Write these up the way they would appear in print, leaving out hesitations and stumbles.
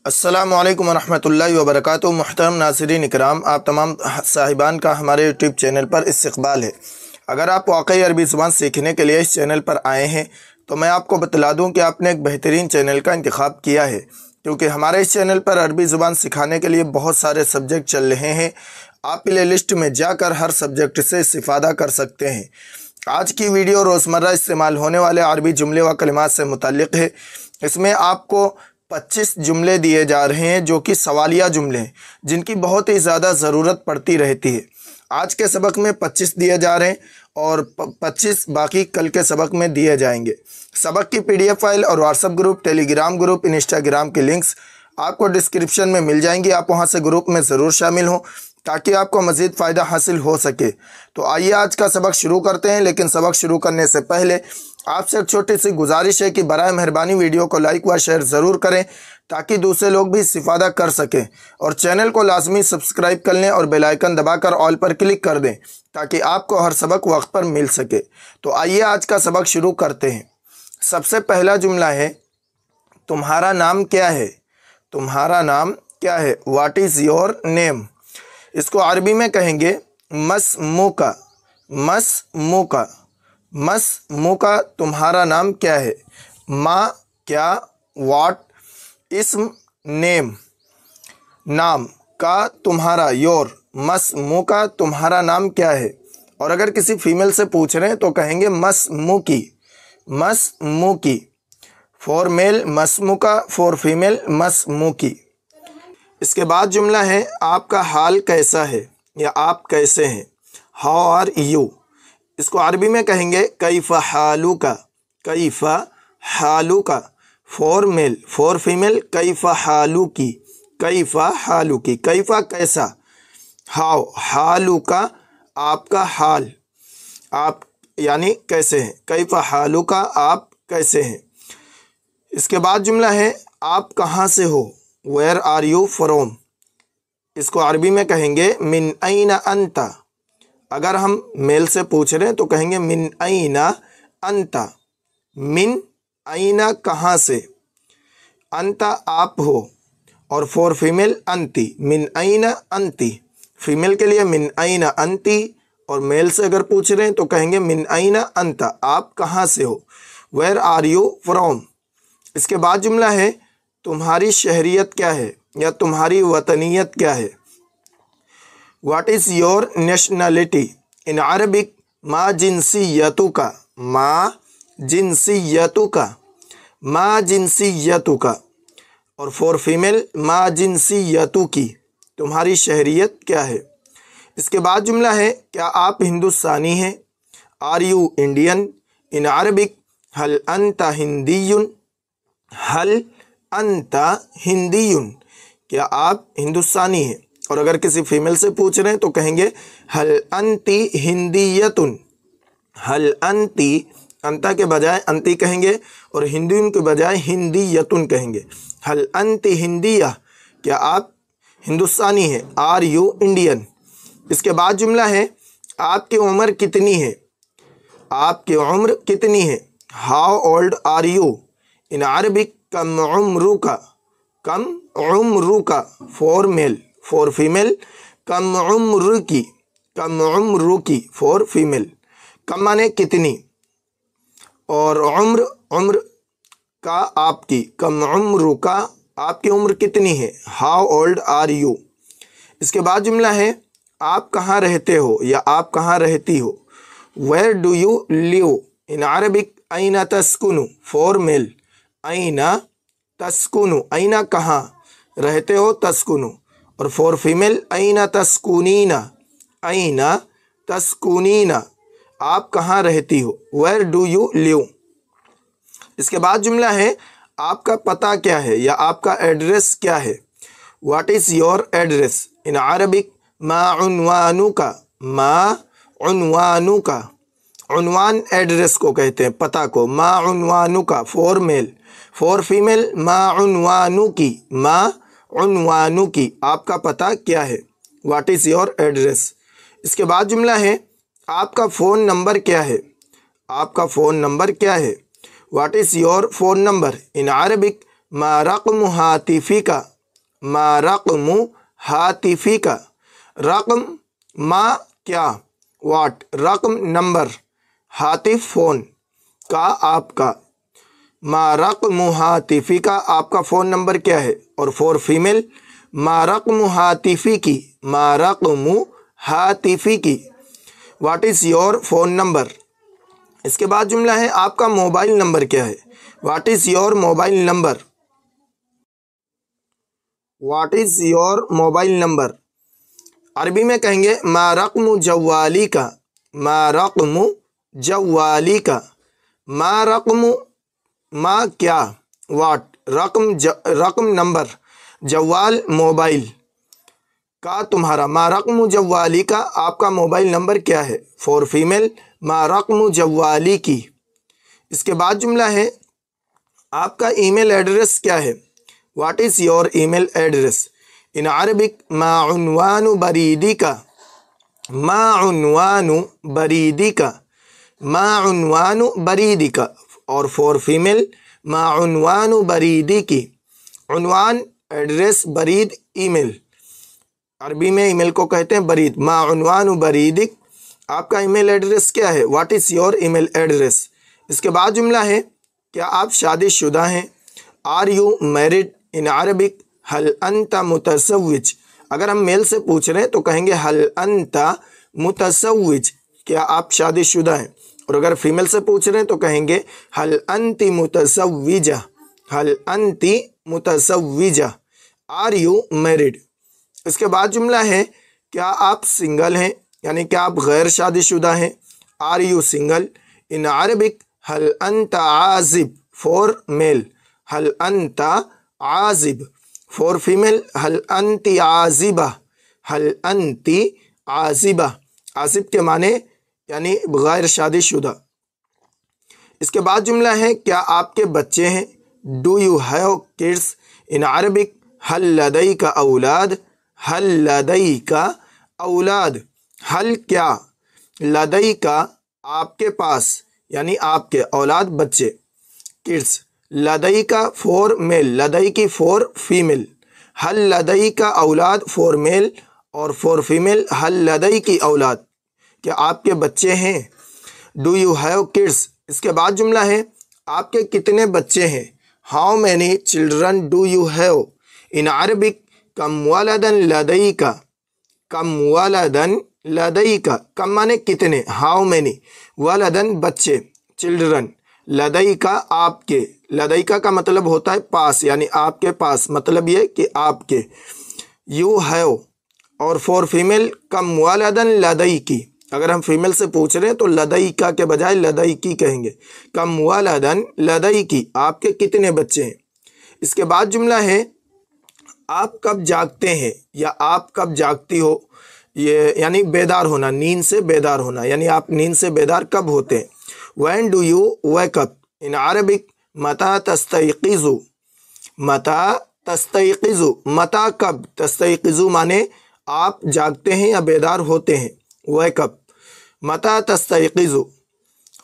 अस्सलामु अलैकुम वरहमतुल्लाहि वबरकातुहू। मुहतरम नाज़रीन इकराम, आप तमाम साहिबान का हमारे यूट्यूब चैनल पर इस्तक़बाल है। अगर आप वाकई अरबी ज़ुबान सीखने के लिए इस चैनल पर आए हैं तो मैं आपको बतला दूं कि आपने एक बेहतरीन चैनल का इंतखाब किया है, क्योंकि हमारे इस चैनल पर अरबी ज़ुबान सिखाने के लिए बहुत सारे सब्जेक्ट चल रहे हैं। आप प्ले लिस्ट में जाकर हर सब्जेक्ट से इस्तिफ़ादा कर सकते हैं। आज की वीडियो रोज़मर्रा इस्तेमाल होने वाले अरबी जुमले व कलिमात से मुताल्लिक़ है। इसमें आपको 25 जुमले दिए जा रहे हैं जो कि सवालिया जुमले हैं, जिनकी बहुत ही ज़्यादा ज़रूरत पड़ती रहती है। आज के सबक में 25 दिए जा रहे हैं और 25 बाकी कल के सबक में दिए जाएंगे। सबक की PDF फाइल और WhatsApp group, Telegram group, Instagram के लिंक्स आपको डिस्क्रिप्शन में मिल जाएंगी। आप वहां से ग्रुप में ज़रूर शामिल हों ताकि आपको मज़ीद फ़ायदा हासिल हो सके। तो आइए आज का सबक शुरू करते हैं, लेकिन सबक शुरू करने से पहले आपसे एक छोटी सी गुजारिश है कि बराए मेहरबानी वीडियो को लाइक व शेयर ज़रूर करें ताकि दूसरे लोग भी इस्तिफ़ादा कर सकें, और चैनल को लाजमी सब्सक्राइब कर लें और बेल आइकन दबाकर ऑल पर क्लिक कर दें ताकि आपको हर सबक वक्त पर मिल सके। तो आइए आज का सबक शुरू करते हैं। सबसे पहला जुमला है, तुम्हारा नाम क्या है? तुम्हारा नाम क्या है? What is your name? इसको अरबी में कहेंगे मस्मुका। मस्मुका, मस्मुका, तुम्हारा नाम क्या है? माँ क्या, व्हाट, इस्म नेम, नाम का तुम्हारा, योर, मस्मुका, तुम्हारा नाम क्या है? और अगर किसी फीमेल से पूछ रहे हैं तो कहेंगे मस्मुकी। मस्मुकी, फॉर मेल मस्मुका, फॉर फीमेल मस्मुकी। इसके बाद जुमला है, आपका हाल कैसा है या आप कैसे हैं? How are you? इसको अरबी में कहेंगे कैफ़ा हालुका। कैफ़ा हालुका, फॉर मेल, फॉर फीमेल कैफ़ा हालुकी। कैफ़ा हालुकी, कैफ़ा कैसा, हाउ हालुका आपका हाल, आप यानी कैसे हैं। कैफ़ा हालुका, आप कैसे हैं। इसके बाद जुमला है, आप कहाँ से हो? Where are you from? इसको अरबी में कहेंगे मिन ऐना अंता। अगर हम मेल से पूछ रहे हैं तो कहेंगे मिन ऐना अंता। मिन ऐना कहाँ से, अंता आप हो, और फॉर फीमेल अंती। मिन ऐना अंती, फीमेल के लिए मिन ऐना अंती, और मेल से अगर पूछ रहे हैं तो कहेंगे मिन ऐना अंता, आप कहाँ से हो। Where are you from? इसके बाद जुमला है, तुम्हारी शहरियत क्या है या तुम्हारी वतनियत क्या है? What is your nationality? In Arabic मा जिनसियतुका। मा जिनसियतुका, मा जिनसियतुका, और फॉर फीमेल मा जिनसियतुकी, तुम्हारी शहरियत क्या है। इसके बाद जुमला है, क्या आप हिंदुस्तानी हैं? Are you Indian? In Arabic हल अंता हिंदीयुन। हल अंता हिंदीयुन, क्या आप हिंदुस्तानी हैं। और अगर किसी फीमेल से पूछ रहे हैं तो कहेंगे हल अंती हिंदीयतुन। हल अंती, अंता के बजाय अंती कहेंगे और हिंदीयुन के बजाय हिंदीयतुन कहेंगे। हल अंती हिंदिया, क्या आप हिंदुस्तानी हैं। Are you Indian? इसके बाद जुमला है, आपकी उम्र कितनी है? आपकी उम्र कितनी है? How old are you? In Arabic कम उम्रुका। कम उम्रुका, फॉर मेल, फॉर फीमेल कम उम्र की। कम उम्र की, फॉर फीमेल। कम माने कितनी, और उम्र, उम्र का आपकी। कम उम्र का, आपकी उम्र कितनी है। How old are you? इसके बाद जुमला है, आप कहाँ रहते हो या आप कहाँ रहती हो? Where do you live? In Arabic ऐना तस्कुनु, फॉर मेल ऐना तस्कुनु, ऐना कहाँ रहते हो, तस्कुनु, और फॉर फीमेल ऐना तस्कुनीना। ऐना तस्कुनीना, आप कहाँ रहती हो। Where do you live? इसके बाद जुमला है, आपका पता क्या है या आपका एड्रेस क्या है? What is your address? In Arabic मा उन्वानुका। मा उन्वानुका, उन्वान एड्रेस को कहते हैं, पता को। मा उन्वानुका, फॉर मेल, फॉर फीमेल मा उन्वानुकी। मा उन्वानुकी, आपका पता क्या है। What is your address? इसके बाद जुमला है, आपका फ़ोन नंबर क्या है? आपका फ़ोन नंबर क्या है? What is your phone number? In Arabic मा रक़्मु हातिफ़िका। मा रक़्मु हातिफिका, रक़्म मा क्या, वाट, रक़्म नंबर, हातिफ फ़ोन का आपका, मा रक़्मु हातिफिका आपका फ़ोन नंबर क्या है। और फॉर फीमेल मा रक़्मु हातिफिकी, मा रक़्मु हातिफिकी, what is your phone number. इसके बाद जुमला है आपका मोबाइल नंबर क्या है, what is your mobile number, what is your mobile number. अरबी में कहेंगे मा रक़्मु जवाली का, मा रक़्मु जवाली का, मा रक़्मु मा क्या, वाट, रक़्म नंबर, जवाल मोबाइल का तुम्हारा, मा रक़्मु जवाली का आपका मोबाइल नंबर क्या है। फॉर फीमेल मा रक़्मु जवाली की। इसके बाद जुमला है आपका ईमेल एड्रेस क्या है, what is your email address. In Arabic मा उन्वानु बरीदी का, मा उन्वानु बरीदी का, मा उन्वानु बरीदी का। और फॉर फीमेल मा उन्वानु बरीदी की। उन्वान एड्रेस, बरीद ईमेल, अरबी में ईमेल को कहते हैं बरीद। मा उन्वानु बरीदिक आपका ईमेल एड्रेस क्या है, what is your email address. इसके बाद जुमला है क्या आप शादीशुदा हैं, are you married. In Arabic हल अंता मुतसव्विज, अगर हम मेल से पूछ रहे हैं तो कहेंगे हल अंता मुतसव्विज, क्या आप शादीशुदा हैं। और अगर फीमेल से पूछ रहे हैं तो कहेंगे हल अंती मुतसव्विजा, हल अंती मुतसव्विजा, आर यू मैरिड। इसके बाद जुमला है क्या आप सिंगल हैं, यानी क्या आप गैर शादीशुदा हैं, are you single. In Arabic हल अंता आजिब, फॉर मेल हल अंता आजिब, फॉर फीमेल हल अंती आजिबा, हल अंती आजिबा। आजिब के माने यानी गैर शादीशुदा। इसके बाद जुमला है क्या आपके बच्चे हैं, do you have kids. In Arabic हल लदई का औलाद, हल लदई का औलाद, हल क्या, लदई का आपके पास, यानी आपके, औलाद बच्चे, किड्स। लदई का फॉर मेल, लदई की फॉर फीमेल, हल लदई का औलाद फॉर मेल। और फॉर फीमेल हल लदई की औलाद, क्या आपके बच्चे हैं, डू यू हैव किड्स। इसके बाद जुमला है आपके कितने बच्चे हैं, how many children do you have. In Arabic कम वलदन लदई का, कम वलदन लदई का, कम माने कितने, हाउ मैनी, वलदन बच्चे, चिल्ड्रन, लदई का आपके, लदई का मतलब होता है पास, यानी आपके पास, मतलब ये कि आपके, यू हैव। और फॉर फीमेल कम वलदन लदई की, अगर हम फीमेल से पूछ रहे हैं तो लदई का के बजाय लदई की कहेंगे, कम वलदन लदई की, आपके कितने बच्चे हैं। इसके बाद जुमला है आप कब जागते हैं या आप कब जागती हो, ये यानी बेदार होना, नींद से बेदार होना, यानी आप नींद से बेदार कब होते हैं। When do you wake up. In Arabic मता तस्तयक़िज़ु, मता तस्तयक़िज़ु, मता कब, तस्तयक़िज़ु माने आप जागते हैं या बेदार होते हैं, वेक अप, मता तस्तयक़िज़ु।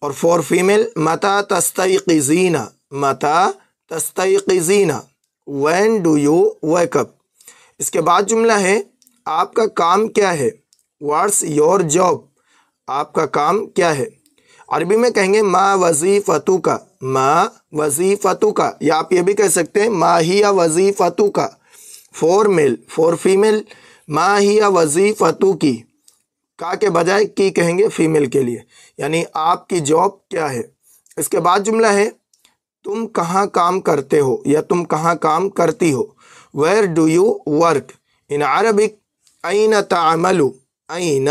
और फॉर फीमेल मता तस्तयक़िज़ीना, मता तस्तयक़िज़ीना, when do you wake up. इसके बाद जुमला है आपका काम क्या है, व्हाट्स योर जॉब, आपका काम क्या है। अरबी में कहेंगे मा वज़ीफ़तुका, मा वज़ीफ़तुका, या आप ये भी कह सकते हैं मा हिया वज़ीफ़तुका, फॉर मेल। फॉर फीमेल मा हिया वज़ीफ़तुकी, का के बजाय की कहेंगे फीमेल के लिए, यानी आपकी जॉब क्या है। इसके बाद जुमला है तुम कहाँ काम करते हो या तुम कहाँ काम करती हो, where do you work. In Arabic ऐन तामलु, ऐन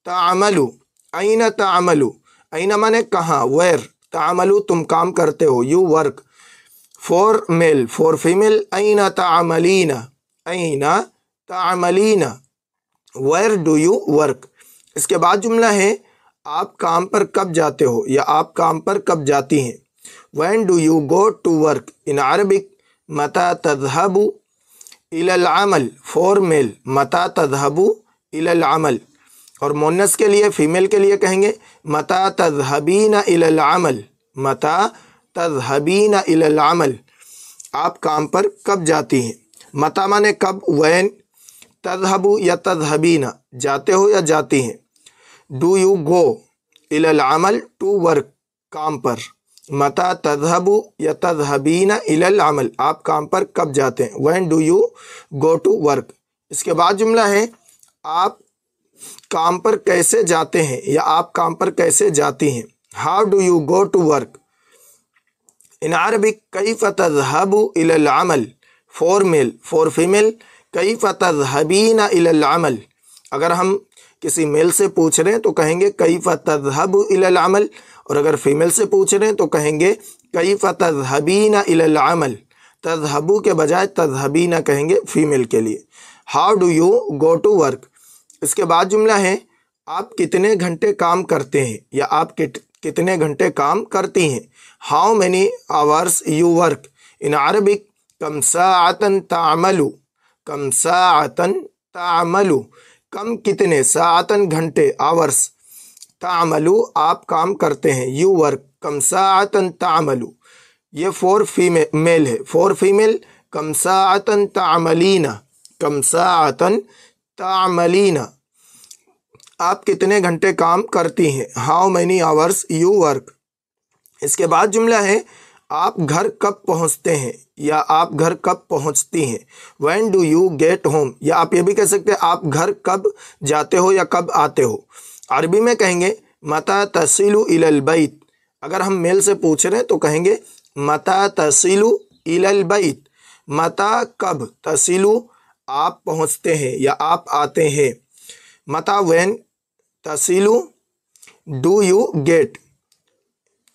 तामलु, ऐन तामलु, ऐन माने कहाँ, वेयर, तामलु तुम काम करते हो, you work. For male, for female ऐन तामलीना, ऐन तामलीना, वेयर डू यू वर्क। इसके बाद जुमला है आप काम पर कब जाते हो या आप काम पर कब जाती हैं, when do you go to work. In Arabic मता तज़हबु इलल अमल, फॉर मेल मता तज़हबु इलल अमल। और मुन्नस के लिए, फीमेल के लिए कहेंगे मता तज़हबीना इलल अमल, मता तज़हबीना इलल अमल, आप काम पर कब जाती हैं। मता माने कब, वैन, तज़हबु या तज़हबीना जाते हो या जाती हैं, डू यू गो इलल अमल टू वर्क काम पर, मता तज़हबु या तज़हबीना इलल अमल आप काम पर कब जाते हैं, when do you go to work. इसके बाद जुमला है आप काम पर कैसे जाते हैं या आप काम पर कैसे जाती हैं, how do you go to work. In Arabic कैफ़ तज़हबु इलल अमल फॉर मेल, फॉर फीमेल कैफ़ तज़हबीना इलल अमल। अगर हम किसी मेल से पूछ रहे हैं तो कहेंगे कैफ़ तज़हबु इलल अमल, और अगर फीमेल से पूछ रहे हैं तो कहेंगे कैफ़ तज़हबीना इलल अमल। तज़हबु के बजाय तज़हबीना कहेंगे फीमेल के लिए। How do you go to work. इसके बाद जुमला है आप कितने घंटे काम करते हैं या आप कितने घंटे काम करती हैं, how many hours you work. In Arabic कम साअतन तामलु, कम साअतन तामलु कम कितने, साअतन घंटे, आवर्स, तामलु आप काम करते हैं, यू वर्क, कम साअतन तामलु। ये फॉर मेल है, फॉर फीमेल कम साअतन तामलीना, कम साअतन तामलीना आप कितने घंटे काम करती हैं, how many hours you work. इसके बाद जुमला है आप घर कब पहुंचते हैं या आप घर कब पहुंचती हैं, when do you get home, या आप ये भी कह सकते हैं आप घर कब जाते हो या कब आते हो। अरबी में कहेंगे मता तसिलु इलल बैत। अगर हम मेल से पूछ रहे हैं तो कहेंगे मता तसिलु इलल बैत, मता कब, तसिलु आप पहुंचते हैं या आप आते हैं, मता व्हेन, तसिलु डू यू गेट,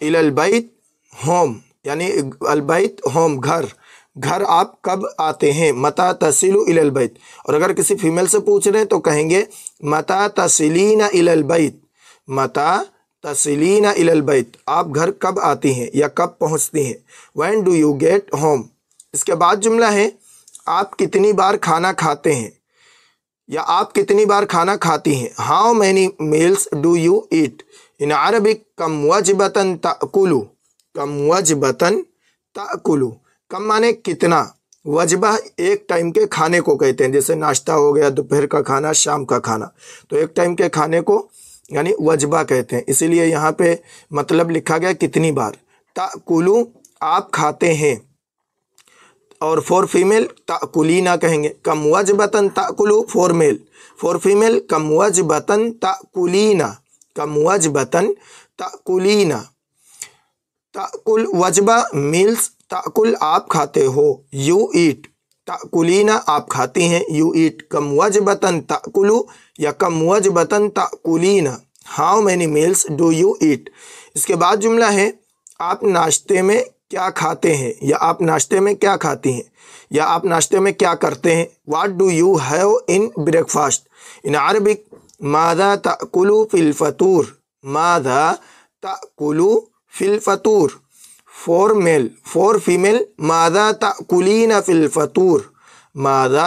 इलल बैत होम यानी अलबैत होम घर, घर आप कब आते हैं, मता तसिलु इलल बैत। और अगर किसी फीमेल से पूछ रहे हैं तो कहेंगे मता तसिलीना इलल बैत, मता तसिलीना इलल बैत आप घर कब आती हैं या कब पहुंचती हैं, when do you get home. इसके बाद जुमला है आप कितनी बार खाना खाते हैं या आप कितनी बार खाना खाती हैं, how many meals do you eat. In Arabic कम वजबतन ताकुलु, कम वजबतन ताकुलु कम माने कितना, वजबा एक टाइम के खाने को कहते हैं, जैसे नाश्ता हो गया, दोपहर का खाना, शाम का खाना, तो एक टाइम के खाने को यानी वजबा कहते हैं, इसीलिए यहाँ पे मतलब लिखा गया कितनी बार। ताकुलु आप खाते हैं, और फॉर फीमेल ताकुलीना कहेंगे, कम वजबतन ताकुलु फॉर मेल, फॉर फीमेल कम वजबतन ताकुलीना, कम वजबतन ताकुलीना। ताकुल वजबा मील्स, ताकुल आप खाते हो, यू ईट, ताकुलीना आप खाती हैं, यू ईट, कम वजबतन ताकुलु या कम वजबतन ताकुलीना, how many meals do you eat. इसके बाद जुमला है आप नाश्ते में क्या खाते हैं या आप नाश्ते में क्या खाती हैं या आप नाश्ते में क्या करते हैं, what do you have in breakfast. In Arabic मादा ताकुलु फिल फतूर, मादा ताकुलु फिल फतूर फॉर मेल, फॉर फीमेल मादा ताकुलीना फिल फतूर, मादा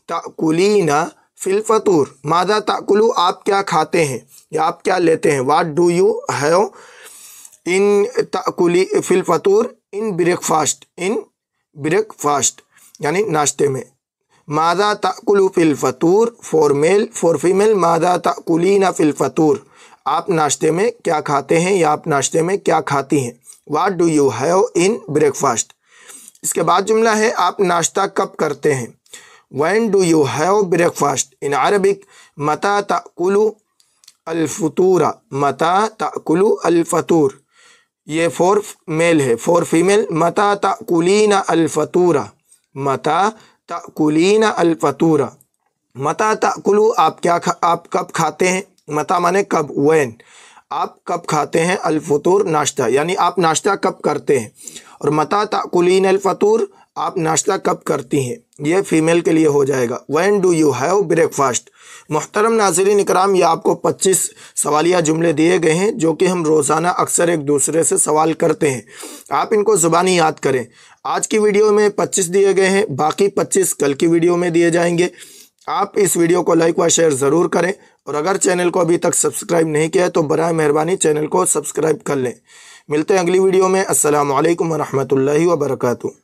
ताकुलीना फिल फतूर। मादा ताकुलु आप क्या खाते हैं या आप क्या लेते हैं, what do you have in ताकुली फिल फतूर इन ब्रेकफास्ट, इन ब्रेकफास्ट यानी नाश्ते में। मादा ताकुलु फिल फतूर फॉर मेल, फॉर फीमेल मादा ताकुलीना फिल फतूर आप नाश्ते में क्या खाते हैं या आप नाश्ते में क्या खाती हैं, what do you have in breakfast. इसके बाद जुमला है आप नाश्ता कब करते हैं, when do you have breakfast. In Arabic मता ताकुलु अल फतूरा, मता ताकुलु अल फतूर ये फॉर मेल है, फॉर फीमेल मता ताकुलीना अल फतूरा, मता ताकुलीना अल फतूरा। मता ताकुलु आप आप कब खाते हैं, मता माने कब, व्हेन आप कब खाते हैं, अल फतूर नाश्ता यानी आप नाश्ता कब करते हैं, और मता ताकुलीन अल फतूर आप नाश्ता कब करती हैं, ये फीमेल के लिए हो जाएगा, when do you have breakfast. मुहतरम नाज़रीन इकराम, ये आपको 25 सवालिया जुमले दिए गए हैं जो कि हम रोज़ाना अक्सर एक दूसरे से सवाल करते हैं, आप इनको ज़ुबानी याद करें। आज की वीडियो में 25 दिए गए हैं, बाकी 25 कल की वीडियो में दिए जाएंगे। आप इस वीडियो को लाइक व शेयर ज़रूर करें, और अगर चैनल को अभी तक सब्सक्राइब नहीं किया है तो बराए मेहरबानी चैनल को सब्सक्राइब कर लें। मिलते हैं अगली वीडियो में। अस्सलामु अलैकुम व रहमतुल्लाहि व बरकातुहू।